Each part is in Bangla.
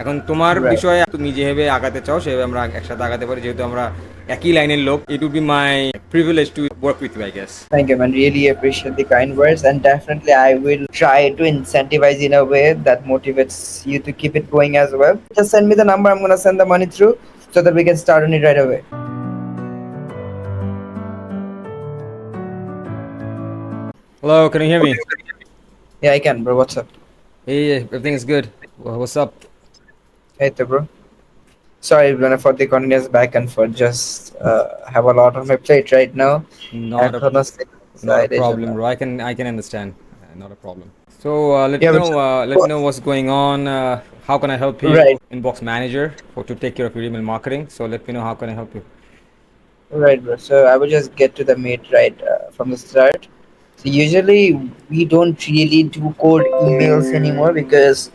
এখন তোমার Right. বিষয়ে তুমি যেভাবে আগাতে চাও সেভাবে আমরা একসাথে আগাতে পারি, যেহেতু আমরা একই লাইনের লোক। It would be my privilege to work with you, I guess. Thank you, man. Really appreciate the kind words, and definitely I will try to incentivize in a way that motivates you to keep it going as well. Just send me the number. I'm gonna send the money through so that we can start on it right away. Hello, can you hear me? Yeah, I can, bro. What's up? Hey, everything is good. What's up? Hey, bro. Sorry, man, for the continuous back and forth. Just have a lot on my plate right now, Not and a honestly, not a side is problem, bro. I can understand. Not a problem. So yeah, but let me know what's going on. How can I help right, you? Inbox manager for to take care of your email marketing. So let me know how can I help you. right, bro. So I will just get to the meat right from the start. So usually we don't really do cold emails anymore because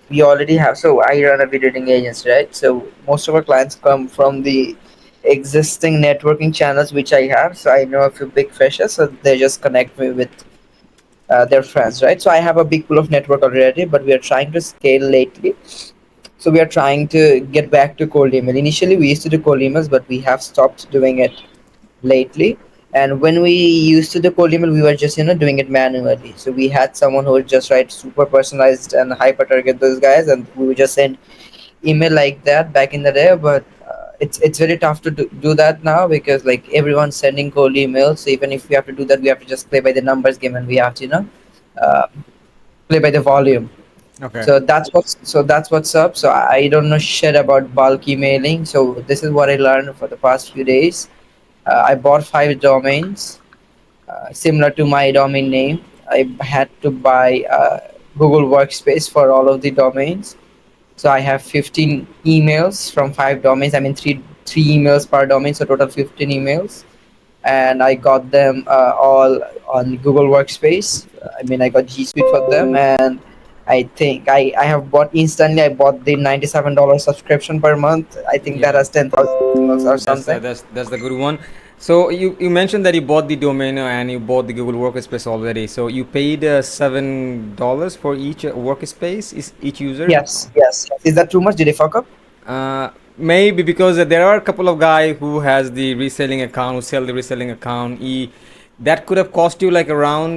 we already have. So I run a video editing agency, right? So most of our clients come from the existing networking channels which I have. So I know a few big fishes, so they just connect me with their friends, right? So I have a big pool of network already, but we are trying to scale lately. So we are trying to get back to cold email. Initially, we used to do cold emails, but we have stopped doing it lately. And when we used to do cold email, we were just doing it manually. So we had someone who would just write super personalized and hyper target those guys, and we would just send email like that back in the day. But it's very tough to do that now because like everyone's sending cold emails. So even if we have to do that, we have to just play by the numbers game, and we have to uh, play by the volume. Okay. So that's what's up. So I don't know shit about bulk emailing. So this is what I learned for the past few days. I bought 5 domains similar to my domain name. I had to buy Google Workspace for all of the domains. So I have 15 emails from 5 domains. I mean three emails per domain, so total 15 emails. And I got them all on Google Workspace. I mean, I got G Suite for them, and I think I have bought instantly. I bought the $97 subscription per month. I think that Yeah. has 10,000 emails or That's something. that's the good one. So you mentioned that you bought the domain and you bought the Google Workspace already. So you paid $7 for each workspace, is each user. Yes. Is that too much? Did I fuck up? Maybe because there are a couple of guy who has the reselling account, who sell the reselling account. That could have cost you like around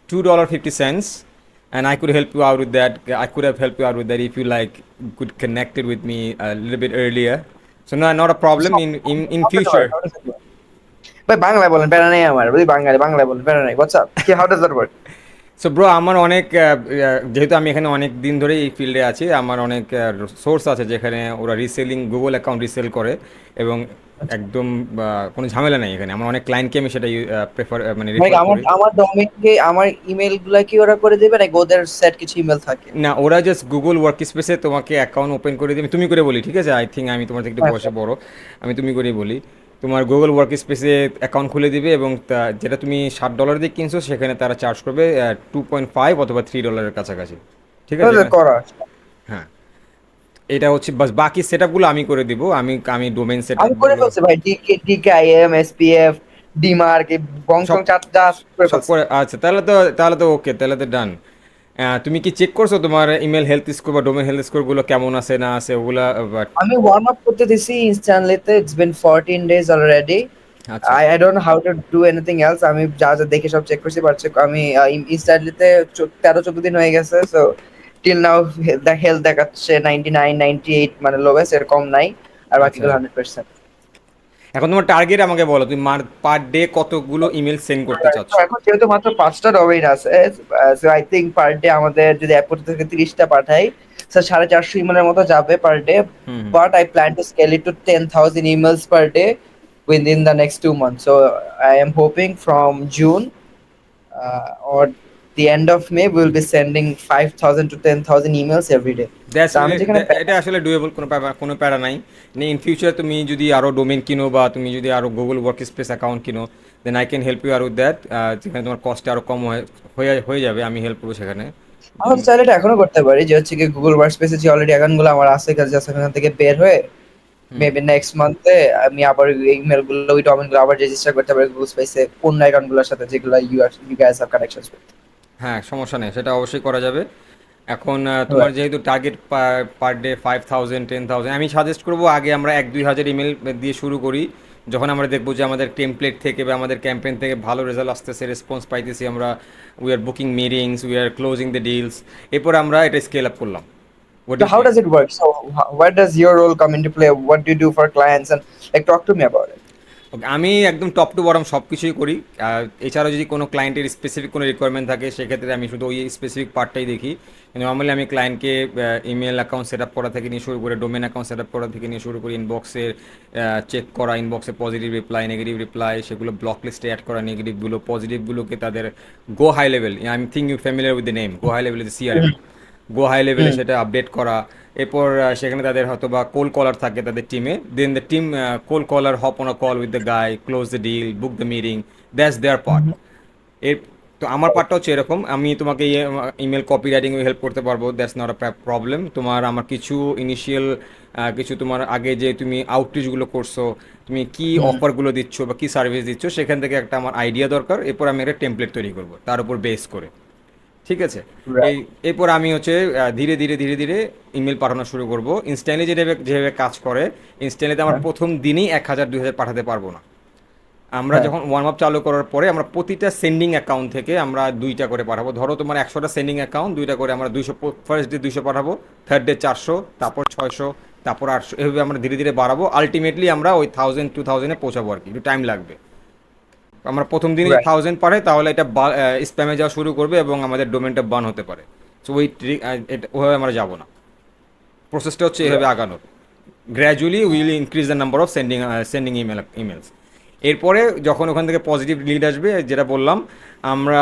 $2.50, and I could help you out with that. I could have helped you out with that if you like could connected with me a little bit earlier. So no, not a So, problem in how does it work? future. How does it work? ভাই বাংলায় বলেন প্যারা নেই আমার বুঝলি বাংলায় বলেন প্যারা নেই হোয়াটস আপ কি how does that work so bro, আমার অনেক যেহেতু আমি এখানে অনেক দিন ধরে এই ফিল্ডে আছি, আমার অনেক সোর্স আছে যেখানে ওরা রিসেলিং গুগল অ্যাকাউন্ট রিসেল করে, এবং একদম কোনো ঝামেলা নেই এখানে। আমার অনেক ক্লায়েন্টকে আমি সেটা প্রেফার মানে মানে কি রেফার আমার করি। আমার ডোমেইনকে আমার ইমেল গুলা কি ওরা করে দেবে নাকি ওদের সেট কিছু ইমেল থাকে না, ওরা জাস্ট গুগল ওয়ার্ক স্পেসে তোমাকে অ্যাকাউন্ট ওপেন করে দিবে। তুমি করে বলি, ঠিক আছে? আই থিঙ্ক আমি তোমার থেকে একটু আচ্ছা বয়সে বড়, আমি তুমি করেই বলি। তোমার গুগল ওয়ার্ক স্পেসে অ্যাকাউন্ট খুলে দিবে, এবং যেটা তুমি $60 দিয়ে কিনছো সেখানে তারা চার্জ করবে 2.5 অথবা $3 কাছাকাছি, ঠিক আছে? তাহলে এটা করা হ্যাঁ, এটা হচ্ছে বাস। বাকি সেট আপগুলো আমি করে দিব। আমি ডোমেইন সেট আমি করে আপগুলো ফেলছি ভাই ডিকেআইএম এসপিএফ ডিমার্ক এই সব বংশং চার যা আছে করে সব ফেলছি করে। আচ্ছা, তাহলে তো ওকে, তাহলে তো ডান। তুমি কি চেক করছো তোমার ইমেল হেলথ স্কোর বা ডোমেন হেলথ স্কোরগুলো কেমন আছে না আছে ওগুলা? আমি ওয়ার্ম আপ করতে দিছি ইনস্ট্যান্টলিতে ইটস বিন 14 days already. আচ্ছা। I don't know how to do anything else. আমি যা দেখে সব চেক করছি পারছি আমি ইনস্ট্যান্টলিতে 13-14 দিন হয়ে গেছে সো টিল নাও হেলথ দেখাচ্ছে 99 98 মানে লোয়েস্ট এর কম নাই আর আচ্ছা, বাকিগুলো 100%. এখন তোমার টার্গেট আমাকে বলো, তুমি পার ডে কতগুলো ইমেল সেন্ড করতে Right. চাচ্ছ? তো এখন যেহেতু মাত্র 5টা ডোমেইন আছে so I think per day আমাদের যদি অ্যাপ করতে থেকে 30টা পাঠাই স্যার 450 ইমেলের মতো যাবে per day hmm hmm. But I plan to scale it to 10,000 emails per day within the next 2 months. So I am hoping from June or the end of May we will be sending 5,000 to 10,000 emails every day. That's তো আমি যেখানে এটা আসলে ডুয়েবল, কোনো প্যারা নাই। ইন ফিউচার তুমি যদি আরও ডোমেন কিনো বা তুমি যদি আরও গুগল ওয়ার্ক স্পেস অ্যাকাউন্ট কিনো, then I can help you are with that. যেখানে তোমার কস্টটা আরও কম হয়ে যাবে, আমি হেল্প করবো সেখানে। আমরা চাইলে এটা এখনো করতে পারি যে হচ্ছে কি গুগল ওয়ার্কস্পেসে যে অলরেডি অ্যাকাউন্টগুলো আমার আছে কাছে সেখান থেকে বের হয়ে হুম। মেবি নেক্সট মান্থে আমি আবার ইমেল গুলো ওই ডোমেন গুলো আবার রেজিস্টার করতে পারি গুগল স্পেসে অন্য অ্যাকাউন্ট গুলোর সাথে যেগুলো you guys have connections with. হ্যাঁ, সমস্যা নেই, সেটা অবশ্যই করা যাবে। এখন তোমার Right. যেহেতু টার্গেট পার ডে 5,000 10,000, আমি সাজেস্ট করবো আগে আমরা 1-2 হাজার ইমেল দিয়ে শুরু করি। যখন আমরা দেখবো যে আমাদের টেমপ্লেট থেকে বা আমাদের ক্যাম্পেইন থেকে ভালো রেজাল্ট আসতেছে, রেসপন্স পাইতেছি আমরা, we are booking meetings, we are closing the deals, এরপর আমরা এটা স্কেল আপ করলাম। What So you how say? does it work? So where does your role come into play? What do you do for clients? And like, talk to me about it. ওকে, আমি একদম টপ টু বটম সব কিছুই করি। এছাড়াও যদি কোনো ক্লায়েন্টের স্পেসিফিক কোনো রিকোয়ারমেন্ট থাকে সেক্ষেত্রে আমি শুধু ওই স্পেসিফিক পার্টটাই দেখি। নর্মালি আমি ক্লায়েন্টকে ইমেল অ্যাকাউন্ট সেট আপ করা থেকে নিয়ে শুরু করে ডোমেন অ্যাকাউন্ট সেট আপ করা থেকে নিয়ে শুরু করে ইনবক্সের চেক করা, ইনবক্সে পজিটিভ রিপ্লাই নেগেটিভ রিপ্লাই, সেগুলো ব্লক লিস্টে অ্যাড করা, নেগেটিভগুলো পজিটিভগুলোকে তাদের go high level, I think you familiar with the name go high level is CRM, go high লেভেলে Mm. সেটা আপডেট করা। এরপর সেখানে তাদের হয়তো বা কোল কলার থাকে তাদের টিমে, then the team cold caller hop on a call with the guy, close the deal, book the meeting, that's their part. Mhm. এর তো আমার পার্টটা হচ্ছে এরকম, আমি তোমাকে ইমেল কপি রাইটিং হেল্প করতে পারবো, দ্যাটস নট আ প্রবলেম। তোমার আমার কিছু ইনিশিয়াল কিছু তোমার আগে যে তুমি আউটরিচগুলো করছো, তুমি কি Mm. অফারগুলো দিচ্ছ বা কি সার্ভিস দিচ্ছ, সেখান থেকে একটা আমার আইডিয়া দরকার। এরপর আমি একটা টেমপ্লেট তৈরি করবো তার উপর বেস করে। ঠিক আছে? Right. এই এরপর আমি হচ্ছে ধীরে ধীরে ধীরে ধীরে ইমেল পাঠানো শুরু করব। ইনস্ট্যান্টলি যেভাবে যেভাবে কাজ করে, ইনস্ট্যান্টলিতে আমার হ্যাঁ, প্রথম দিনেই 1,000 2,000 পাঠাতে পারবো না। আমরা হ্যাঁ, যখন ওয়ার্ম আপ চালু করার পরে আমরা প্রতিটা সেন্ডিং অ্যাকাউন্ট থেকে আমরা 2টা করে পাঠাবো। ধরো তোমার 100টা সেন্ডিং অ্যাকাউন্ট, 2টা করে আমরা 200, ফার্স্ট ডে 200 পাঠাবো, থার্ড ডে 400, তারপর 600, তারপর 800, এভাবে আমরা ধীরে ধীরে বাড়াবো। আলটিমেটলি আমরা ওই 1,000 2,000-এ পৌঁছাবো আর কি, একটু টাইম লাগবে। আমরা প্রথম দিনই right. 1,000 পাঠাই তাহলে এটা স্প্যামে যাওয়া শুরু করবে এবং আমাদের ডোমেনটা বান হতে পারে। সো ওই ওইভাবে আমরা যাব না। প্রসেসটা হচ্ছে এভাবে Right. আগানোর। Gradually will increase the number of sending emails. এরপরে যখন ওখান থেকে পজিটিভ লিড আসবে, যেটা বললাম আমরা,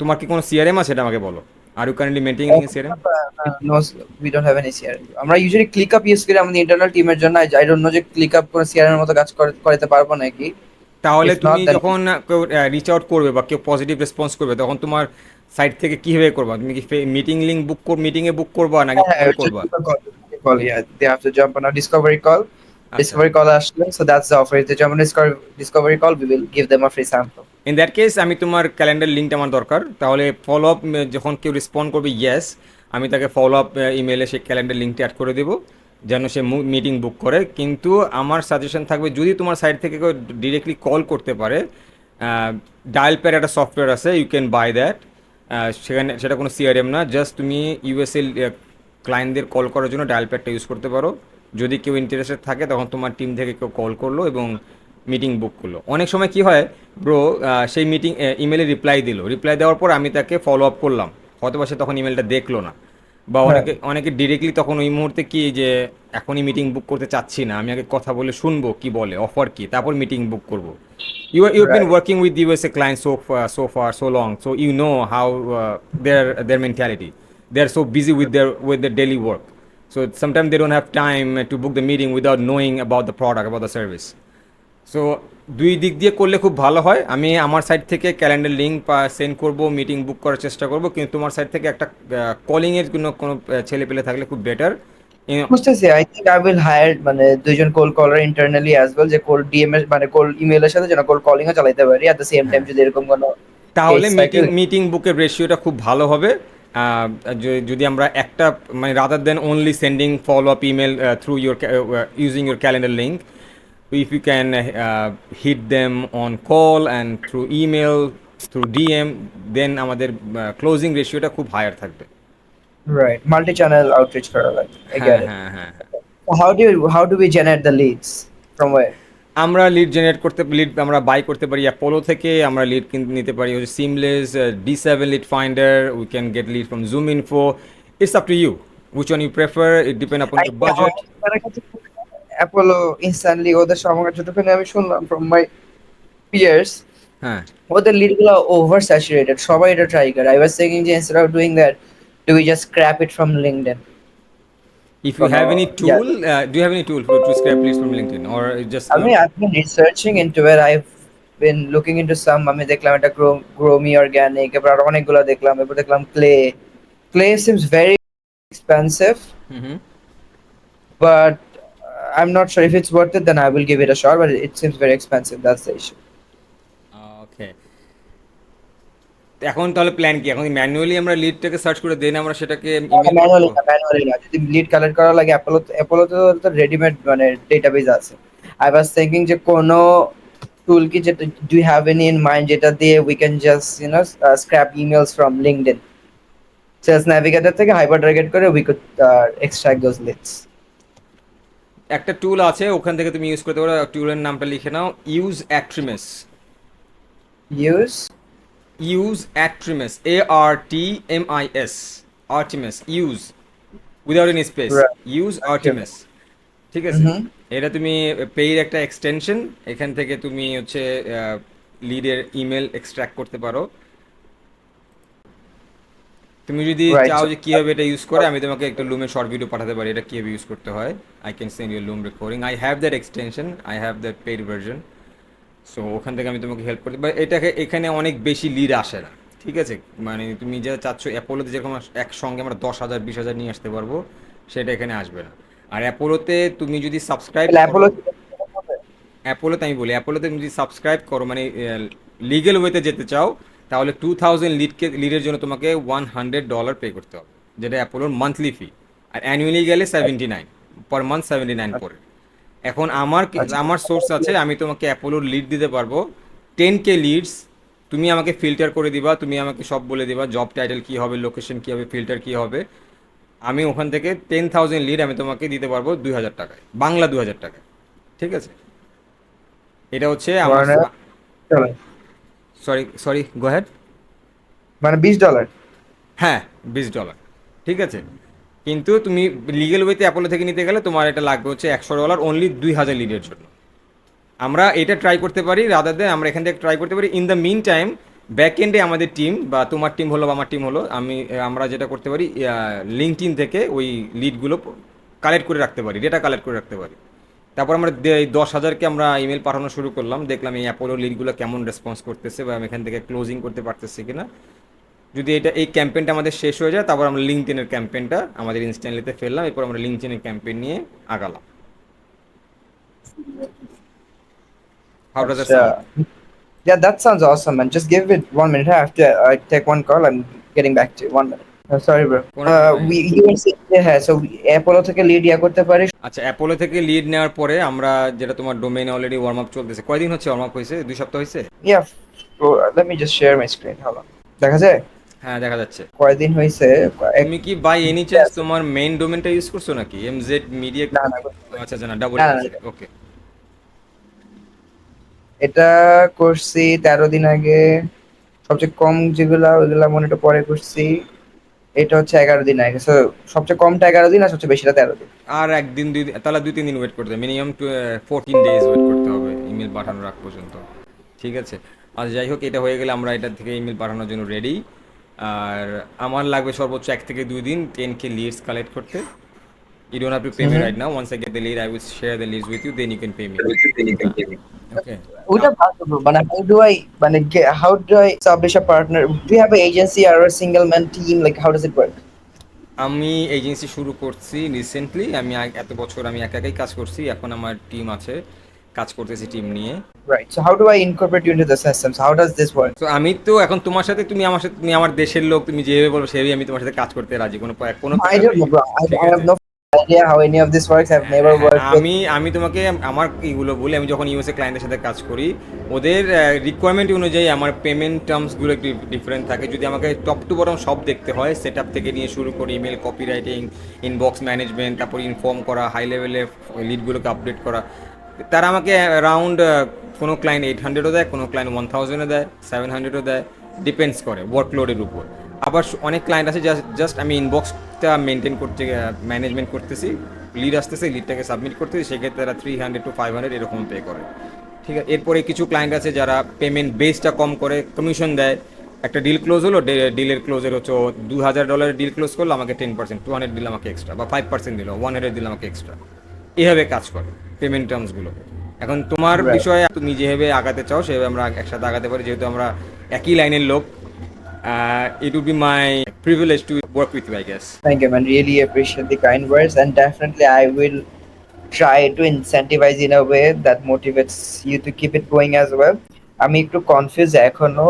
তোমার কি কোনো সিআরএম আছে সেটা আমাকে বলো। Are you currently maintaining CRM? No, we don't have any CRM. আমরা usually ClickUp use করি আমাদের internal টিমের জন্য। I don't know যে ClickUp কোনো CRM এর মতো কাজ করতে পারবো নাকি। তাহলে If তুমি not, then যখন কেউ রিচ আউট করবে বা কেউ পজিটিভ রেসপন্স করবে, তখন তোমার সাইট থেকে কীভাবে করবা? তুমি কি মিটিং লিঙ্ক মিটিংয়ে বুক করবা নাকি হ্যাঁ, কল just করবা? give a call. Call, yeah. They have to jump on a discovery call. আচ্ছা। Discovery call আসলে, so that's the offer. If they jump on a discovery call, we will give them a free sample. In that case আমি তোমার ক্যালেন্ডার লিঙ্কটা আমার দরকার। তাহলে ফলো আপ যখন কেউ রেসপন্ড করবে ইয়েস, আমি তাকে ফলো আপ ইমেলে সেই ক্যালেন্ডার লিঙ্কটা অ্যাড করে দেবো যেন সে মিটিং বুক করে। কিন্তু আমার সাজেশন থাকবে, যদি তোমার সাইড থেকে কেউ ডিরেক্টলি কল করতে পারে, ডায়াল প্যাড একটা সফটওয়্যার আছে, ইউ ক্যান বাই দ্যাট। সেখানে সেটা কোনো সিআরএম না, জাস্ট তুমি ইউএসএ ক্লায়েন্টদের কল করার জন্য ডায়াল প্যাডটা ইউজ করতে পারো। যদি কেউ ইন্টারেস্টেড থাকে তখন তোমার টিম থেকে কেউ কল করলো এবং মিটিং বুক করলো। অনেক সময় কি হয় ব্রো, সেই মিটিং ইমেলে রিপ্লাই দিল, রিপ্লাই দেওয়ার পর আমি তাকে ফলো আপ করলাম, হয়তো বা সে তখন ইমেলটা দেখলো না, বা হ্যাঁ, অনেকে অনেকে ডিরেক্টলি তখন ওই মুহূর্তে কি যে এখনই মিটিং বুক করতে চাচ্ছি না, আমি আগে কথা বলে শুনবো কি বলে, অফার কি, তারপর মিটিং বুক করব। You've been right. working with the USA clients so far so long, so you know how their mentality. They're so busy with their daily work, so sometimes they don't have time to book the meeting without knowing about the product, about the service. So দুই দিক দিয়ে করলে খুব ভালো হয়। আমি আমার সাইড থেকে ক্যালেন্ডার লিঙ্ক সেন্ড করব, মিটিং বুক করার চেষ্টা করব, কিন্তু তোমার সাইড থেকে একটা কলিংয়ের জন্য কোনো ছেলে পেলে থাকলে খুব বেটার। বুঝতেছি। I think I will hire মানে দুইজন cold caller internally as well, যে cold DMS মানে cold email এর সাথে যেন cold calling ও চালাতে পারি at the same time হ্যাঁ, যদি এরকম কোনো তাহলে case মিটিং cycle. মিটিং বুকের রেশিওটা খুব ভালো হবে। আহ, যদি আমরা একটা, মানে rather then only sending follow up email through your using your calendar link, if you can hit them on call and through email, through DM, then আমাদের ক্লোজিং রেশিওটা খুব হায়ার থাকবে। Right, multi-channel outreach করা লাগে, I হ্যাঁ get it. হ্যাঁ হ্যাঁ হ্যাঁ। How do we generate the leads, from where? আমরা লিড জেনারেট করতে, লিড আমরা বাই করতে পারি অ্যাপোলো থেকে, আমরা লিড কিনতে নিতে পারি হচ্ছে seamless, D7 lead finder, we can get lead from zoom info. It's up to you which one you prefer, it depend upon your budget. আমার কাছে অ্যাপোলো ইনস্ট্যান্টলি ওদের আমার যতক্ষণ আমি শুনলাম from my peers, হ্যাঁ, ওদের লিড গুলো ওভার স্যাচুরেটেড, সবাই এটা ট্রাই করে। I was thinking যে instead of doing that, do we just scrap it from LinkedIn? if you have any Yeah, tool, do you have any tool to scrap leads from LinkedIn or just I've been researching into it. I've been looking into some. আমি দেখলাম এটা grow me organic, এবার আরো অনেকগুলো দেখলাম, এবার দেখলাম clay seems very expensive, hmm? but I'm not sure if it's worth it. Then I will give it a shot, but it seems very expensive. That's the issue. ওকে, এখন তাহলে প্ল্যান কি? এখন ম্যানুয়ালি আমরা লিডটাকে সার্চ করে দেন আমরা সেটাকে ইমেল ম্যানুয়ালি পাঠাবো? না, ম্যানুয়ালি না, যদি লিড কালেক্ট করা লাগে অ্যাপোলোতে তো রেডিমেড মানে ডেটাবেস আছে। আই ওয়াজ থিংকিং যে কোনো টুল কি, যেটা do you have any in mind যেটা দিয়ে we can just scrape emails from LinkedIn, sales navigator থেকে হাইপার টার্গেট করে we could extract those leads. একটা টুল আছে ওখান থেকে তুমি ইউজ করতে পারো, টুলের নামটা লিখে নাও, use Artemis. Use use Artemis, ARTMIS, Artemis, use without any space, use Artemis. ঠিক আছে, হুম, এটা তুমি পেইড একটা এক্সটেনশন, এখান থেকে তুমি হচ্ছে লিডের ইমেল এক্সট্র্যাক্ট করতে পারো। তুমি যদি রাইট। চাও যে কীভাবে এটা ইউজ করে, আমি তোমাকে একটা লুমের শর্ট ভিডিও পাঠাতে পারি এটা কীভাবে ইউজ করতে হয়। I can send you Loom recording, I have that extension, I have that paid version. So ওখান থেকে আমি তোমাকে হেল্প করতে পারি। এটাকে এখানে অনেক বেশি লিড আসে না, ঠিক আছে? মানে তুমি যা চাচ্ছ অ্যাপোলোতে যেরকম একসঙ্গে আমরা 10,000 20,000 নিয়ে আসতে পারবো, সেটা এখানে আসবে না। আর অ্যাপোলোতে তুমি যদি সাবস্ক্রাইব তাহলে করো, অ্যাপোলো অ্যাপোলোতে আমি বলি, অ্যাপোলোতে তুমি যদি সাবস্ক্রাইব করো মানে লিগেল ওয়েতে যেতে চাও, তাহলে 2000 লিডের জন্য তোমাকে $100 পে করতে হবে, যেটা অ্যাপোলোর মান্থলি ফি। আর অ্যানুয়ালি গেলে 79 পার মান্থ, 79 পড়ে। এখন আচ্ছা। আমার সোর্স আছে, আমি তোমাকে অ্যাপোলোর লিড দিতে পারবো 10K লিডস। তুমি আমাকে ফিল্টার করে দিবা, তুমি আমাকে সব বলে দিবা জব টাইটেল কী হবে, লোকেশন কী হবে, ফিল্টার কী হবে। আমি ওখান থেকে 10,000 লিড আমি তোমাকে দিতে পারবো 2,000 টাকায়, বাংলা 2,000 টাকায়। ঠিক আছে, এটা হচ্ছে আমার। মানে $20, সরি সরি, গো হ্যাড। মানে $20। হ্যাঁ, $20। ঠিক আছে, কিন্তু তুমি লিগেল ওয়েতে অ্যাপোলো থেকে নিতে গেলে তোমার এটা লাগবে হচ্ছে $100 অনলি 2,000 লিডের জন্য। আমরা এটা ট্রাই করতে পারি, রাদার দেন আমরা এখান থেকে ট্রাই করতে পারি। In the meantime back এন্ডে আমাদের টিম, বা তোমার টিম হলো বা আমার টিম হলো, আমরা যেটা করতে পারি, লিঙ্কডইন থেকে ওই লিডগুলো কালেক্ট করে রাখতে পারি, ডেটা কালেক্ট করে রাখতে পারি। তারপর আমরা 10,000কে আমরা ইমেল পাঠানো শুরু করলাম, দেখলাম এই অ্যাপোলো লিডগুলো কেমন রেসপন্স করতেছে, বা আমি এখান থেকে ক্লোজিং করতে পারতেছি কিনা। যদি এই ক্যাম্পেইনটা আমাদের শেষ হয়ে যায়, তারপর আমরা লিঙ্কডইনের ক্যাম্পেইনটা আমাদের ইনস্ট্যান্টলিতে ফেললাম, এরপর আমরা লিঙ্কডইনের ক্যাম্পেইন নিয়ে আগালাম। How does that sound? Acha. Yeah, that sounds awesome, man. Just give it 1 minute. I have to take one call. I'm getting back to you. 1 minute. Sorry, bro. কোনো সমস্যা নেই। You were saying, yeah, so Apollo থেকে lead ইয়া করতে পারি। আচ্ছা, অ্যাপোলো থেকে লিড নেওয়ার পরে আমরা যেটা, তোমার ডোমেইনে অলরেডি ওয়ার্ম আপ চলতেছে, কয়দিন হচ্ছে ওয়ার্ম আপ হয়েছে? 2 সপ্তাহ হয়েছে? Yeah, bro, let me just share my screen. Hold on. দেখা যায়? হ্যাঁ, দেখা যাচ্ছে। কয়দিন হয়েছে? তুমি কি বাই এনি চান্স তোমার মেইন ডোমেনটা ইউজ করছো নাকি, এমজেড মিডিয়া? না, না, আচ্ছা আচ্ছা, না, ডাবল না, না, এমজেড, ওকে। এটা করছি 13 দিন আগে। সবচেয়ে কম যেগুলা ওইগুলা মনে একটু পরে করছি। এটা হচ্ছে 11 দিন আগে। So, সবচেয়ে কমটা 11 দিন আর সবচেয়ে বেশিটা 13 দিন। আর একদিন দুই দিন, তাহলে 2-3 দিন ওয়েট করতে হবে, মিনিমাম 14 ডেজ ওয়েট করতে হবে ইমেল পাঠানোর আগ পর্যন্ত। ঠিক আছে, আর যাই হোক, এটা হয়ে গেলে আমরা এটা থেকে ইমেল পাঠানোর জন্য রেডি। আর আমার লাগবে সর্বোচ্চ 1 থেকে 2 দিন 10K লিডস কালেক্ট করতে। You don't have to pay me hmm. right now. Once I get the lead, I will share the leads with you. Then you can pay me. Okay. ওটা ভালো bro. মানে how do I establish a partner? Do you have an agency or a single man team? Like how does it work? আমি এজেন্সি শুরু করছি রিসেন্টলি। আমি এত বছর আমি একা একাই কাজ করছি, এখন আমার টিম আছে, কাজ করতেছি টিম নিয়ে। Right. So how do I incorporate you into the systems? How does this work? তো আমি তো এখন তোমার সাথে, তুমি আমার সাথে, তুমি আমার দেশের লোক, তুমি যেভাবে বলবো সেভাবেই আমি তোমার সাথে কাজ করতে রাজি, কোনো কোনো I don't know, bro. ঠিক I have আছে। no idea how any of this works. I've never হ্যাঁ, worked with. আমি তোমাকে আমার এইগুলো বলি, আমি যখন ইউএসএ ক্লায়েন্টের সাথে কাজ করি, ওদের রিকোয়ারমেন্ট অনুযায়ী আমার পেমেন্ট টার্মসগুলো একটু ডিফারেন্ট থাকে। যদি আমাকে টপ টু বটম সব দেখতে হয়, সেট আপ থেকে নিয়ে শুরু করে email copy writing, inbox management, তারপর ইনফর্ম করা, হাই লেভেলে লিডগুলোকে আপডেট করা, তারা আমাকে অ্যারাউন্ড, কোনো ক্লায়েন্ট 800ও দেয়, কোনো ক্লায়েন্ট 1000ও দেয়, 700ও দেয়, ডিপেন্ডস করে ওয়ার্কলোডের উপর। আবার অনেক ক্লায়েন্ট আছে জাস্ট আমি ইনবক্সটা মেনটেন করতে, ম্যানেজমেন্ট করতেছি, লিড আসতেছে, লিডটাকে সাবমিট করতেছি, সেক্ষেত্রে তারা 300 to 500 এরকম পে করে। ঠিক আছে, এরপরে কিছু ক্লায়েন্ট আছে যারা পেমেন্ট বেসটা কম করে কমিশন দেয়। একটা ডিল ক্লোজ হলো, ডিলের ক্লোজের হচ্ছে $2,000 ডিল ক্লোজ করলো, আমাকে 10%, 200 দিল আমাকে এক্সট্রা, বা 5% দিল, 100 দিল আমাকে এক্সট্রা। এভাবে কাজ করে পেমেন্ট টার্মসগুলো। এখন তোমার Right. বিষয়ে তুমি যেভাবে আগাতে চাও সেভাবে আমরা একসাথে আগাতে পারি, যেহেতু আমরা একই লাইনের লোক। It would be my privilege to work with you, I guess. Thank you, man. Really appreciate the kind words, and definitely I will try to incentivize in a way that motivates you to keep it going as well. আমি একটু কনফিউজ এখনো।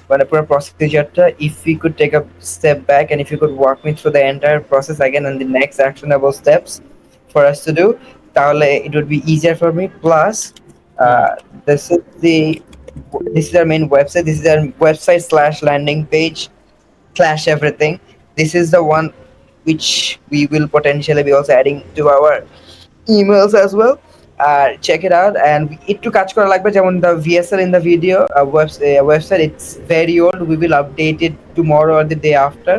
মানে পুরো প্রসিজারটা, if we could take a step back and if you could walk me through the entire process again and the next actionable steps for us to do, তাহলে it would be easier for me. Plus, hmm, uh, this is the this is our main website. This is our website slash landing page slash everything. This is the one which we will potentially be also adding to our emails as well. Check it out and একটু কাজ করা লাগবে, যেমন the VSL in the video website, it's very old. We will update it tomorrow or the day after.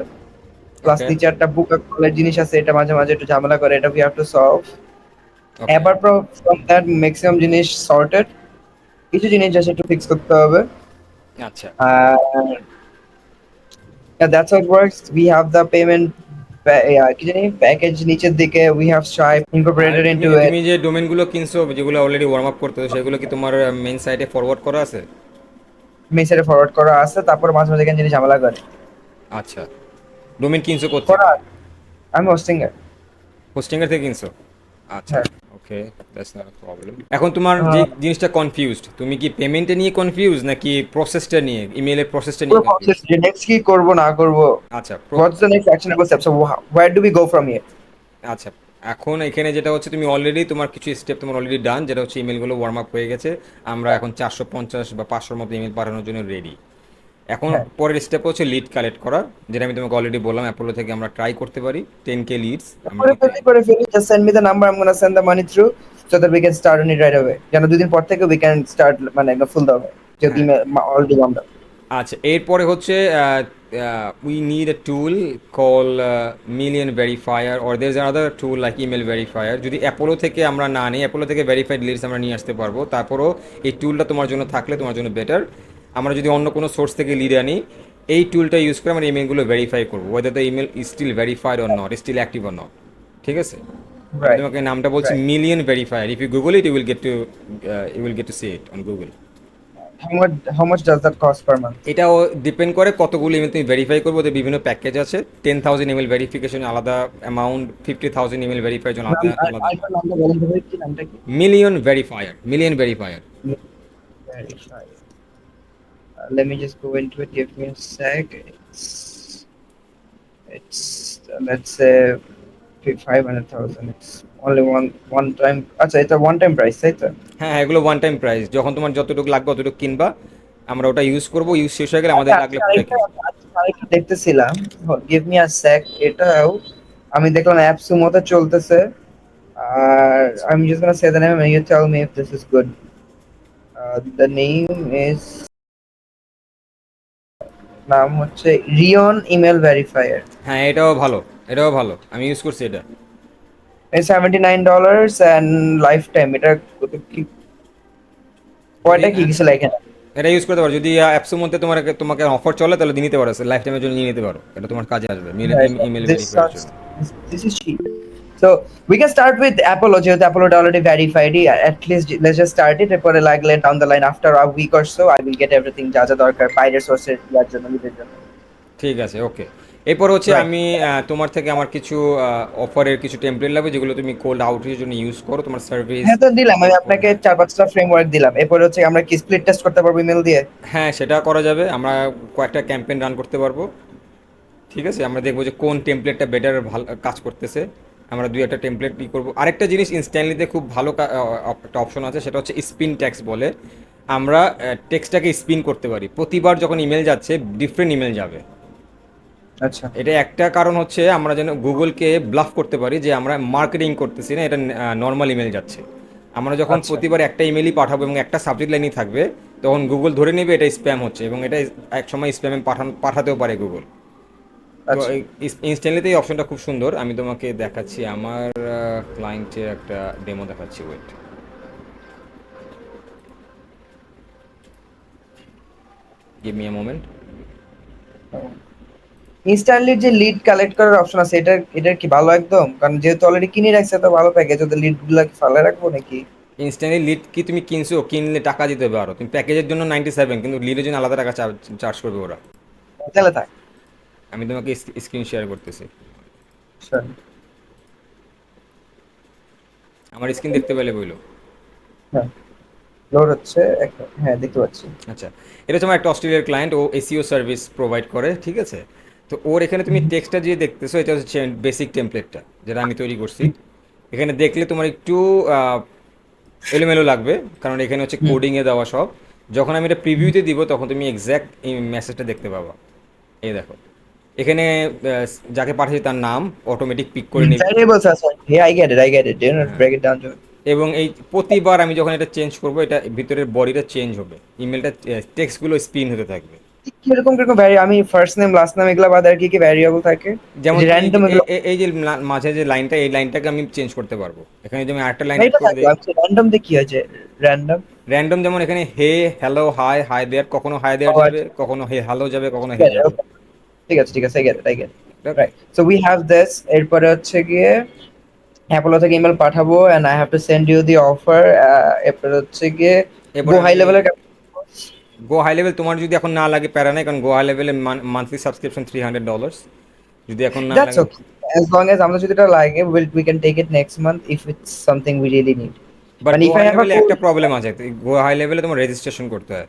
Plus ওকে, 2-4টা বুক করার জিনিস আছে, এটা মাঝে মাঝে একটু ঝামেলা করে, এটা we have to solve. Okay. Apart from that maximum জিনিস sorted, কিছু জিনিস just একটু fix করতে হবে। আচ্ছা। আর yeah, that's how it works. We have the payment কি জানি প্যাকেজ নিচের দিকে, we have Stripe R incorporated তুমি into it. তুমি যে ডোমেনগুলো কিনছো, যেগুলো অলরেডি ওয়ার্ম আপ করতে, সেগুলো কি তোমার মেইন সাইটে ফরওয়ার্ড করা আছে? মেসেজে ফরওয়ার্ড করা আছে, তারপর মাঝে মাঝে কেন জিনিস ঝামেলা করে আচ্ছা, ডোমেন কিনছো করা। কোত্থেকে? আমি হোস্টিং এর। হোস্টিংয়ের থেকে কিনছো? আচ্ছা, হ্যাঁ। ওকে, দ্যাটস নট আ প্রবলেম। এখন তোমার যে জিনিসটা কনফিউজড, তুমি কি পেমেন্টে নিয়ে কনফিউজ নাকি প্রসেসটা নিয়ে, ইমেইলের প্রসেসটা পুরো নিয়ে কনফিউজ? প্রসেস, যে নেক্সট কি করব না করব, আচ্ছা, what's the next actionable step, so where do we go from here. আচ্ছা, এখন এখানে যেটা হচ্ছে, তুমি অলরেডি তোমার কিছু স্টেপ তোমার অলরেডি ডান, যেটা হচ্ছে ইমেলগুলো ওয়ার্ম আপ হয়ে গেছে। আমরা এখন 450 বা 500-র মতো ইমেল পাঠানোর জন্য রেডি। এখন হ্যাঁ, পরের স্টেপ হচ্ছে লিড কালেক্ট করা, যেটা আমি তোমাকে অলরেডি বললাম অ্যাপোলো থেকে আমরা ট্রাই করতে পারি 10K লিডস আমরা করে নিতে। ফেলি করে ফেলি, just send me the number, I am gonna send the money through so that we can start on it right away, যেন দুদিন পর থেকে উই ক্যান স্টার্ট মানে ফুল দাও, যদি হ্যাঁ, অলরেডি আমরা। আচ্ছা, এরপরে হচ্ছে we need a tool call million verifier, or there is another tool like email verifier. যদি অ্যাপোলো থেকে আমরা না নিই, অ্যাপোলো থেকে ভেরিফাইড লিডস আমরা নিয়ে আসতে পারবো, তারপরও এই টুলটা তোমার জন্য থাকলে তোমার জন্য বেটার। আমরা যদি অন্য কোনো সোর্স থেকে লিড আনি, এই টুলটা ইউজ করে আমরা ইমেলগুলো ভেরিফাই করবো, whether the email is still verified or not, still active or not. ঠিক আছে, আমি রাইট, তোমাকে নামটা বলছি, right. Million verifier. If you Google it, you will get to see it on Google. How much does that cost per month? এটাও ডিপেন্ড করে কতগুলো ইমেল তুমি ভেরিফাই করবো, ওদের বিভিন্ন প্যাকেজ আছে। 10,000 ইমেল ভেরিফিকেশন আলাদা অ্যামাউন্ট, 50,000 ইমেল ভেরিফাই জন্য নাম আলাদা আলাদা। আরেকবার নামটা বলেন তো ভাই, কি নামটা কি? Million verifier, million verifier. Verify. Let me just go into it. Give me a sec. It's let's say 500,000. It's only one time. আচ্ছা, এটা one time price, তাই তো? হ্যাঁ হ্যাঁ, এগুলো ওয়ান টাইম প্রাইস, যখন তোমার যতটুকু লাগবে অতটুকু কিনবা, আমরা ওটা ইউজ করবো, ইউজ শেষ হয়ে গেলে আচ্ছা, আমাদের আজকে লাগলে পরে আরেকটা কিনবো। আজকে আরেকটা দেখতেছিলাম। গিভ মি আ সেক। এটাও আমি দেখলাম অ্যাপ সুমোতে চলতেছে। আর আমি just gonna say the name and you tell me if this is good. The name is, নাম হচ্ছে রিয়ন ইমেল ভেরিফায়ার। হ্যাঁ, এটাও ভালো, এটাও ভালো, আমি ইউজ করছি এটা। $79 and lifetime। এটা কি, যদি কয়টা কি কিছু লেখে না? এটা ইউজ করতে পারো, যদি অ্যাপসের মধ্যে তোমাকে অফার চলে, তাহলে দিয়ে নিতে পারো, লাইফ টাইমের জন্য নিয়ে নিতে পারো, এটা তোমার কাজে আসবে Right. Email This ভেরিফাইয়ের sucks. জন্য। This is cheap. So we can start with Apollo. যেহেতু Apollo already verified it, at least let's just start it. এরপরে লাগলে down the line after a week or so I will get everything যা যা দরকার বাইরের সোর্সের ইয়ার জন্য, নিজের জন্য। ঠিক আছে, ওকে। এরপর হচ্ছে Right. আমি তোমার থেকে আমার কিছু অফারের কিছু টেমপ্লেট লাগবে, যেগুলো তুমি কোল্ড আউটরিচের জন্য ইউজ করো, তোমার সার্ভিস। হ্যাঁ, তো দিলাম আমি আপনাকে 4-5টা ফ্রেমওয়ার্ক দিলাম। এরপর হচ্ছে আমরা কি স্প্লিট টেস্ট করতে পারবো ইমেল দিয়ে? হ্যাঁ, সেটা করা যাবে, আমরা কয়েকটা ক্যাম্পেইন রান করতে পারবো। ঠিক আছে, আমরা দেখবো যে কোন টেমপ্লেটটা বেটার ভালো কাজ করতেছে। আমরা দুই একটা টেমপ্লেট ই করবো। আরেকটা জিনিস ইনস্ট্যান্টলিতে খুব ভালো একটা অপশন আছে, সেটা হচ্ছে স্পিন ট্যাক্স বলে। আমরা টেক্সটটাকে স্পিন করতে পারি, প্রতিবার যখন ইমেল যাচ্ছে ডিফারেন্ট ইমেল যাবে। আচ্ছা, এটা একটা কারণ হচ্ছে আমরা যেন গুগলকে ব্লাফ করতে পারি যে আমরা মার্কেটিং করতেছি না, এটা নর্মাল ইমেল যাচ্ছে। আমরা যখন আচ্ছা, প্রতিবার একটা ইমেলই পাঠাবো এবং একটা সাবজেক্ট লাইনই থাকবে, তখন গুগল ধরে নেবে এটা স্প্যাম হচ্ছে, এবং এটা এক সময় স্প্যামে পাঠাতেও পারে গুগল। তো আচ্ছা। ইনস্ট্যান্টলিতে এই অপশনটা খুব সুন্দর, আমি তোমাকে দেখাচ্ছি, আমার ক্লায়েন্টের একটা ডেমো দেখাচ্ছি, wait. Give me a moment. Instantly যে লিড কালেক্ট করার অপশন আছে, এটার কি ভালো একদম? কারণ যেহেতু অলরেডি কিনে রাখছে তো ভালো প্যাকেজ, ওদের লিড গুলো কি ফালা রাখবো নাকি? ইনস্ট্যান্টলি লিড কি তুমি কিনছো, কিনলে টাকা দিতে হবে আরও, তুমি প্যাকেজের জন্য 97, কিন্তু লিডের জন্য আলাদা টাকা চার্জ করবে ওরা। তাহলে থাক। আমি তোমাকে স্ক্রিন শেয়ার করতেছি, Sure. আমার স্ক্রিন দেখতে পেলে বইলো। হ্যাঁ। লোড হচ্ছে হ্যাঁ, দেখতে পাচ্ছি। আচ্ছা, এটা হচ্ছে আমার একটা অস্ট্রেলিয়ার ক্লায়েন্ট, ও এসইও সার্ভিস প্রোভাইড করে, ঠিক আছে? তো ওর এখানে তুমি টেক্সটটা যে দেখতেছো এটা হচ্ছে বেসিক টেমপ্লেটটা যেটা আমি তৈরি করছি। এখানে দেখলে তোমার একটু আহ, এলোমেলো লাগবে, কারণ এখানে হচ্ছে হুম। কোডিংয়ে দেওয়া সব। যখন আমি এটা প্রিভিউতে দিব তখন তুমি এক্স্যাক্ট এই মেসেজটা দেখতে পাবা। এই দেখো, এখানে যাকে পাঠিয়েছি তার নাম অটোমেটিক পিক করে নেবে। ভ্যারিয়েবলস আছে। হ্যাঁ, I get it. Do not হ্যাঁ, break it down to me. এবং এই প্রতিবার আমি যখন এটা চেঞ্জ করব, এটা ভিতরের বডিটা চেঞ্জ হবে, ইমেলটা টেক্সটগুলো স্পিন হতে থাকবে। কিরকম কিরকম ভ্যারি আমি ফার্স্ট নেম লাস্ট নাম এগুলা বাদে আর কি কি ভ্যারিয়েবল থাকে? এই যেমন যে তুমি র্যান্ডম এগুলো। এই যে মাঝে যে লাইনটা, এই লাইনটাকে আমি চেঞ্জ করতে পারবো। এখানে যদি আমি আরেকটা লাইন না, অ্যাড এটা করে থাকে দিই, আমি র্যান্ডম দিয়ে কি হয়েছে? র্যান্ডম। র্যান্ডম, যেমন এখানে হে, হ্যালো, হাই, হাই দেয়ার, কখনো হাই ও দেয়ার যাবে, আচ্ছা, কখনো হে হ্যালো যাবে, কখনো ঠিক হে আছে, যাবে। okay, ঠিক আছে, ঠিক আছে, I get it. এটা right, so we have this. এরপরে হচ্ছে গিয়ে অ্যাপোলো থেকে ইমেল পাঠাবো and I have to send you the offer. এরপরে হচ্ছে গিয়ে এরপর গো হাই আমি লেভেলের। গো হাই লেভেল তোমার যদি এখন না লাগে প্যারা নাই, কারণ গো হাই লেভেলে মান্থলি সাবস্ক্রিপশন $300। যদি এখন না দ্যাটস লাগে, ওকে, অ্যাজ লং এজ আমরা যদি এটা লাগে we can take it next month if it's something we really need. But মানে go if I high have a লেভেলে কোড। একটা প্রবলেম আছে, গো হাই লেভেলে তোমার রেজিস্ট্রেশন করতে হয়।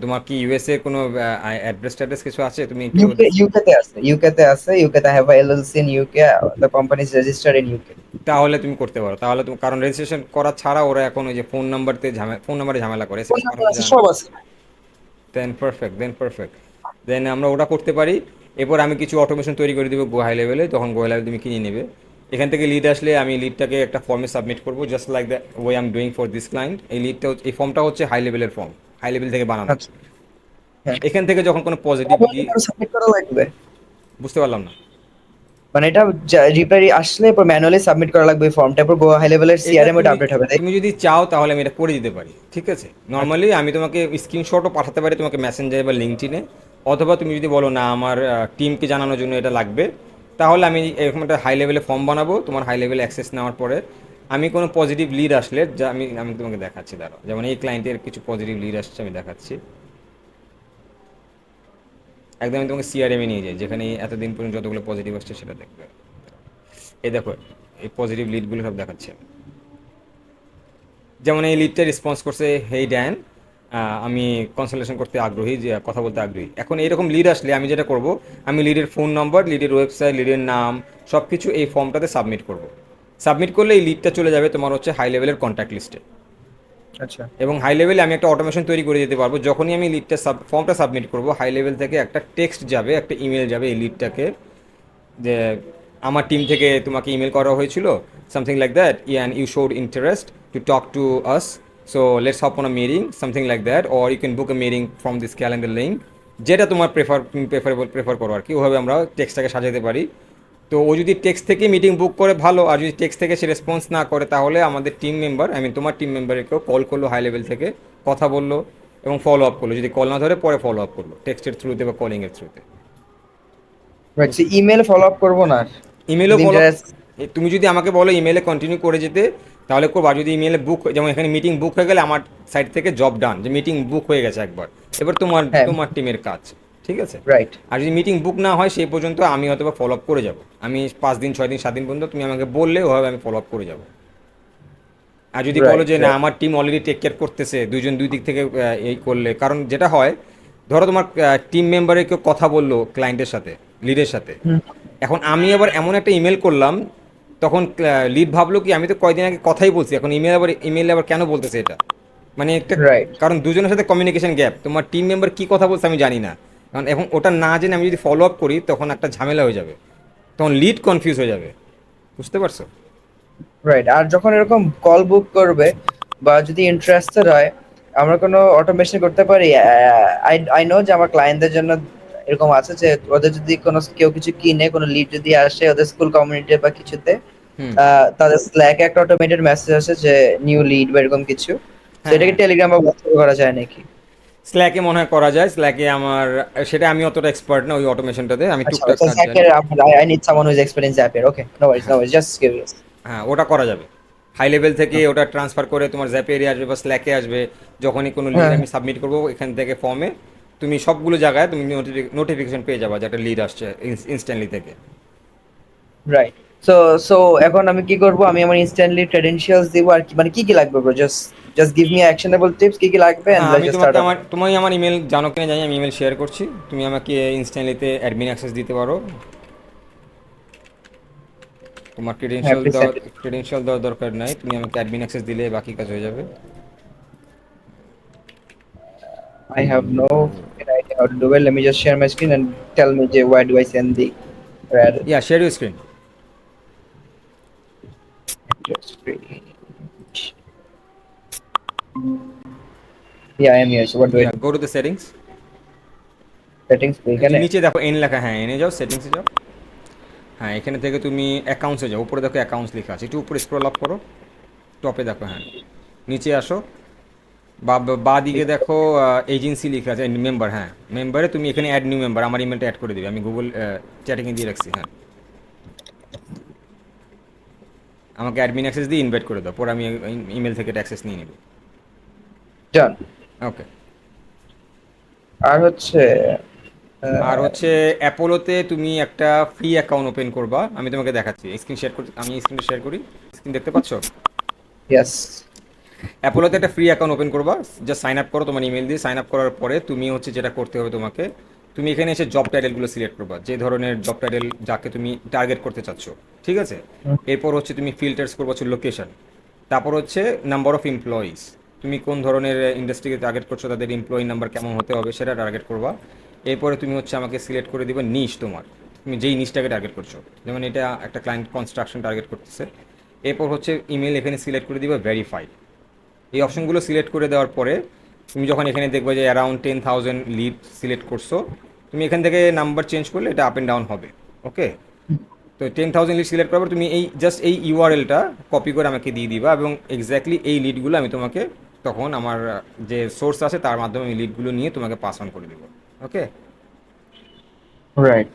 তোমার কি ইউএসএ কোনো অ্যাড্রেস ট্যাড্রেস কিছু আছে? তুমি একটু ইউকে তে আছে, ইউকে তে have a LLC in UK, the company is registered in UK. তাহলে তুমি করতে পারো, তাহলে তুমি, কারণ রেজিস্ট্রেশন করা ছাড়া ওরা এখন ওই যে ফোন নাম্বারে ঝামেলা করে, ফোন এসএমএস নাম্বার পাঠানো আছে, যায় না। সব আছে। দেন পারফেক্ট, দেন আমরা ওটা করতে পারি। এরপর আমি কিছু অটোমেশন তৈরি করে দেবো গো হাই লেভেলে, তখন গো হাই লেভেল তুমি কিনে নেবে। এখান থেকে লিড আসলে আমি লিডটাকে একটা ফর্মে সাবমিট করবো, just like the way I am doing for this client. এই লিডটা এই ফর্মটা হচ্ছে হাই লেভেলের ফর্ম, হাই লেভেল থেকে বানানো। আচ্ছা, হ্যাঁ। এখান থেকে যখন কোনো পজিটিভ, সাবমিট করা লাগবে? বুঝতে পারলাম না। মানে এটা রিপ্লাই আসলে পর ম্যানুয়ালি সাবমিট করা লাগবে ফর্মটা, পর গো হাই লেভেলের এটা সিআরএম ওটা তুমি আপডেট হবে, তাই? তুমি যদি চাও তাহলে আমি এটা করে দিতে পারি, ঠিক আছে? আচ্ছা, নর্মালি আমি তোমাকে স্ক্রিনশটও পাঠাতে পারি তোমাকে মেসেঞ্জারে বা লিঙ্কডইনে। অথবা তুমি যদি বলো না আমার টিমকে জানানোর জন্য এটা লাগবে, তাহলে আমি এরকম একটা হাই লেভেলে ফর্ম বানাবো। তোমার হাই লেভেলে অ্যাক্সেস নেওয়ার পরে আমি কোনো পজিটিভ লিড আসলে, যা আমি আমি তোমাকে দেখাচ্ছি, দাঁড়াও। যেমন এই ক্লায়েন্টের কিছু পজিটিভ লিড আসছে, আমি দেখাচ্ছি। একদম আমি তোমাকে সিআরএমে নিয়ে যাই, যেখানে এই এতদিন পর্যন্ত যতগুলো পজিটিভ আসছে সেটা দেখবে। এই দেখো, এই পজিটিভ লিডগুলো সব দেখাচ্ছে। যেমন এই লিডটা রেসপন্স করছে, হেই ড্যান, আমি কনসালটেশন করতে আগ্রহী, যে কথা বলতে আগ্রহী। এখন এইরকম লিড আসলে আমি যেটা করব, আমি লিডের ফোন নম্বর, লিডের ওয়েবসাইট, লিডের নাম, সব কিছু এই ফর্মটাতে সাবমিট করব। সাবমিট করলে এই লিডটা চলে যাবে তোমার হচ্ছে হাই লেভেলের কন্ট্যাক্ট লিস্টে। আচ্ছা। এবং হাই লেভেলে আমি একটা অটোমেশন তৈরি করে দিতে পারবো, যখনই আমি লিডটা ফর্মটা সাবমিট করব, হাই লেভেল থেকে একটা টেক্সট যাবে, একটা ইমেল যাবে এই লিডটাকে, যে আমার টিম থেকে তোমাকে ইমেল করা হয়েছিল, something like that, and you showed interest to talk to us, so let's hop on a meeting, something like that, or you can book a meeting from this calendar link. যেটা তোমার প্রেফার করো আর কি, ওভাবে আমরা টেক্সটটাকে সাজাতে পারি। তো ও যদি টেক্সট থেকে মিটিং বুক করে ভালো, আর যদি টেক্সট থেকে সে রেসপন্স না করে, তাহলে আমাদের টিম মেম্বার, আই মিন তোমার টিম মেম্বারকেও কল করলো হাই লেভেল থেকে, কথা বললো এবং ফলো আপ করলো। যদি কল না ধরে পরে ফলো আপ করলো টেক্সটের থ্রুতে বা কলিংয়ের থ্রুতে। Right, so email follow up করব না আর? ইমেলও যদি ফলো, ইন্টারেস্ট। তুমি যদি আমাকে বলো ইমেলে কন্টিনিউ করে যেতে, তাহলে করবো। আর যদি ইমেলে বুক, যেমন এখানে মিটিং বুক হয়ে গেলে আমার সাইড থেকে জব ডান, যে মিটিং বুক হয়ে গেছে একবার, এবার তোমার হ্যাঁ। তোমার টিমের কাজ, ঠিক আছে? রাইট। আর যদি মিটিং বুক না হয় সেই পর্যন্ত আমি হয়তো ফলো আপ করে যাব। আমি 5 দিন, 6 দিন, 7 দিন পর্যন্ত তুমি আমাকে বললে ওভাবে আমি ফলো আপ করে যাব। আর যদি বলো রাইট। যে না রাইট। আমার টিম অলরেডি টেক কেয়ার করতেছে, দুইজন দুই দিক থেকে এই করলে, কারণ যেটা হয়, ধরো তোমার টিম মেম্বারে কেউ কথা বললো ক্লায়েন্টের সাথে, লিডের সাথে, হুম। এখন আমি আবার এমন একটা ইমেল করলাম, তখন লিড ভাবলো কি আমি তো কয়দিন আগে কথাই বলছি, এখন ইমেলে আবার কেন বলতেছে এটা, মানে একটা, রাইট। কারণ দুজনের সাথে কমিউনিকেশন গ্যাপ, তোমার টিম মেম্বার কী কথা বলছে আমি জানি না। কারণ এখন ওটা না জেনে আমি যদি ফলো আপ করি তখন একটা ঝামেলা হয়ে যাবে, তখন লিড কনফিউজ হয়ে যাবে। বুঝতে পারছো? রাইট, আর যখন এরকম কল বুক করবে বা যদি ইন্টারেস্টেড হয়, আমরা কোনো অটোমেশন করতে পারি? আই আই নো যে আমার ক্লায়েন্টদের জন্য এরকম আছে যে ওদের যদি কোনো কেউ কিছু কিনে, কোনো লিড যদি আসে ওদের স্কুল কমিউনিটি বা কিছুতে, হুম। তাদের স্ল্যাকে একটা অটোমেটেড মেসেজ আসে যে নিউ লিড বা এরকম কিছু। তো হ্যাঁ, এটাকে হ্যাঁ, টেলিগ্রাম বা হোয়াটসঅ্যাপে করা যায় নাকি? স্ল্যাকে মনে হয় করা যায়। স্ল্যাকে আমার, সেটা আমি অতটা এক্সপার্ট না ওই অটোমেশনটাতে, আমি আচ্ছা, টুকটাক আচ্ছা, কাজ জানি। জ্যাকের I need someone who is experience অ্যাপের। ওকে, নো ওয়ারিজ, নো হ্যাঁ, ওয়ারিজ, জাস্ট কিউরিয়াস। হ্যাঁ, ওটা করা যাবে। হাই লেভেল থেকে ওটা ট্রান্সফার করে তোমার জ্যাপেরে আসবে বা স্ল্যাকে আসবে। যখনই কোনো লিড হ্যাঁ। আমি সাবমিট করবো এখান থেকে ফর্মে, তুমি সবগুলো জায়গায় তুমি নোটিফিকেশন পেয়ে যাবা যে একটা লিড আসছে ইনস্ট্যান্টলি থেকে। রাইট। সো এখন আমি কি করব, আমি আমার ইনস্ট্যান্টলি ক্রেডেনশিয়ালস দিব আর কি, মানে কি কি লাগবে bro, just give me actionable tips, কি কি লাগবে এন্ড হ্যাঁ, লেটস আমি জাস্ট তোমাকে স্টার্ট অন। তুমি আমার ইমেল জানো কিনা জানি, আমি ইমেল শেয়ার করছি। তুমি আমাকে ইনস্ট্যান্টলিতে অ্যাডমিন অ্যাক্সেস দিতে পারো। তোমার হ্যাঁ প্লিজ সেন্ড ইট। ক্রেডেনশিয়াল দেওয়ার দরকার নাই, তুমি আমাকে অ্যাডমিন অ্যাক্সেস দিলে বাকি কাজ হয়ে যাবে। I have no idea how to do it. Let me just share my screen and tell me Jay, where do I send the red yeah, share your screen. screen? Yeah, I am here. So what do I yeah, do? Go to the settings. Settings এখানে? নিচে দেখো এন লেখা, হ্যাঁ এনে যাও, সেটিংসে যাও। হ্যাঁ, এখানে থেকে তুমি অ্যাকাউন্টসে যাও, উপরে দেখো অ্যাকাউন্টস লেখা আছে, একটু উপরে স্ক্রল আপ করো, টপে দেখো, হ্যাঁ নিচে আসো, বা দিকে দেখো এজেন্সি লেখা আছে, মেম্বার, হ্যাঁ মেম্বারে তুমি এখানে অ্যাড নিউ মেম্বার, আমার ইমেলটা অ্যাড করে দিবে, আমি গুগল চ্যাটিংয়ে দিয়ে রাখছি। হ্যাঁ, আমাকে অ্যাডমিন অ্যাক্সেস দিয়ে ইনভাইট করে দাও, পরে আমি ইমেল থেকে অ্যাক্সেস নিয়ে নেব। Done. ওকে। আর হচ্ছে আর হচ্ছে অ্যাপোলোতে তুমি একটা ফ্রি অ্যাকাউন্ট ওপেন করবা, আমি তোমাকে দেখাচ্ছি, স্ক্রিন শেয়ার করছি, আমি স্ক্রিনটা শেয়ার করি, স্ক্রিন দেখতে পাচ্ছ? yes. অ্যাপোলোতে একটা ফ্রি অ্যাকাউন্ট ওপেন করবা, জাস্ট সাইন আপ করো তোমার ইমেল দিয়ে। সাইন আপ করার পরে তুমি হচ্ছে যেটা করতে হবে তোমাকে, তুমি এখানে এসে জব টাইটেলগুলো সিলেক্ট করবা, যে ধরনের জব টাইটেল যাকে তুমি টার্গেট করতে চাচ্ছ, ঠিক আছে? এরপর হচ্ছে তুমি ফিল্টার্স করবো হচ্ছে লোকেশন, তারপর হচ্ছে নাম্বার অফ এমপ্লয়িজ, তুমি কোন ধরনের ইন্ডাস্ট্রিকে টার্গেট করছো, তাদের এমপ্লয়ি নাম্বার কেমন হতে হবে সেটা টার্গেট করবা। এরপরে তুমি হচ্ছে আমাকে সিলেক্ট করে দিবে নিশ, তোমার তুমি যেই নিশটাকে টার্গেট করছো, যেমন এটা একটা ক্লায়েন্ট কনস্ট্রাকশন টার্গেট করতেছে। এরপর হচ্ছে ইমেল এখানে সিলেক্ট করে দিবে ভেরিফাইড। এই অপশনগুলো সিলেক্ট করে দেওয়ার পরে তুমি যখন এখানে দেখবে যে অ্যারাউন্ড 10,000 লিড সিলেক্ট করছো, তুমি এখান থেকে নাম্বার চেঞ্জ করলে এটা আপ অ্যান্ড ডাউন হবে। ওকে, তো 10,000 লিড সিলেক্ট করার পর তুমি এই জাস্ট এই ইউআরএলটা কপি করে আমাকে দিয়ে দিবা, এবং এক্স্যাক্টলি এই লিডগুলো আমি তোমাকে তখন আমার যে সোর্স আছে তার মাধ্যমে এই লিডগুলো নিয়ে তোমাকে পাস অন করে দেবো। ওকে, Right.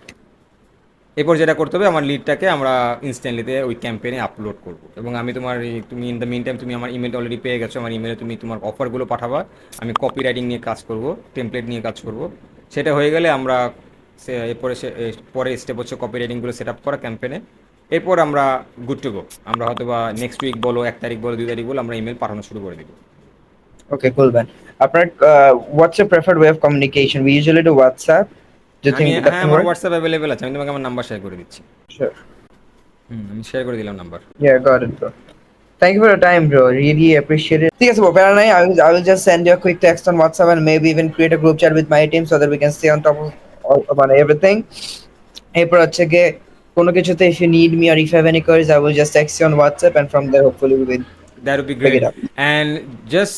এরপর যেটা করতে হবে, আমার লিডটাকে আমরা ইনস্ট্যান্টলিতে ওই ক্যাম্পেইনে আপলোড করব, এবং আমি তোমার তুমি ইন দ্য মিন টাইম তুমি আমার ইমেলটা অলরেডি পেয়ে গেছো, আমার ইমেলে তুমি তোমার অফারগুলো পাঠাবা, আমি কপি রাইটিং নিয়ে কাজ করব, টেমপ্লেট নিয়ে কাজ করব। সেটা হয়ে গেলে আমরা এরপরে পরে স্টেপ হচ্ছে কপি রাইটিংগুলো সেট আপ করা ক্যাম্পেইনে। এরপর আমরা গুড টু গো, আমরা হয়তো বা নেক্সট উইক বলো, 1 তারিখ বলো, 2 তারিখ বলো, আমরা ইমেল পাঠানো শুরু করে দিব। Okay, cool man. আপনার what's your preferred way of communication? We usually do WhatsApp. Do you think that হ্যাঁ, can আমার work? হোয়াটসঅ্যাপ অ্যাভেলেবেল আছে, আমি তোমাকে আমার নাম্বার শেয়ার করে দিচ্ছি। Sure. আমি শেয়ার করে দিলাম number. Yeah, got it, bro. Thank you for your time, bro. Really appreciate it. ঠিক আছে bro, প্যারা নাই। I will just send you a quick text on WhatsApp and maybe even create a group chat with my team so that we can stay on top of all about everything. এরপর হচ্ছে গিয়ে কোনো কিছুতে if you need me or if you have any queries, I will just text you on WhatsApp and from there hopefully we will That would be pick great. it up. And just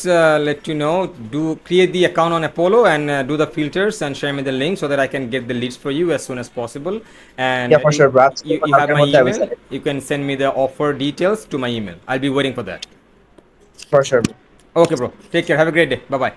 let you know, do create the account on Apollo and do the filters and share me the link so that I can get the leads for you as soon as possible. And Yeah, for sure, bro. you have my email. You can send me the offer details to my email. I'll be waiting for that. For sure, bro. Okay, bro. Take care. Have a great day. Bye bye.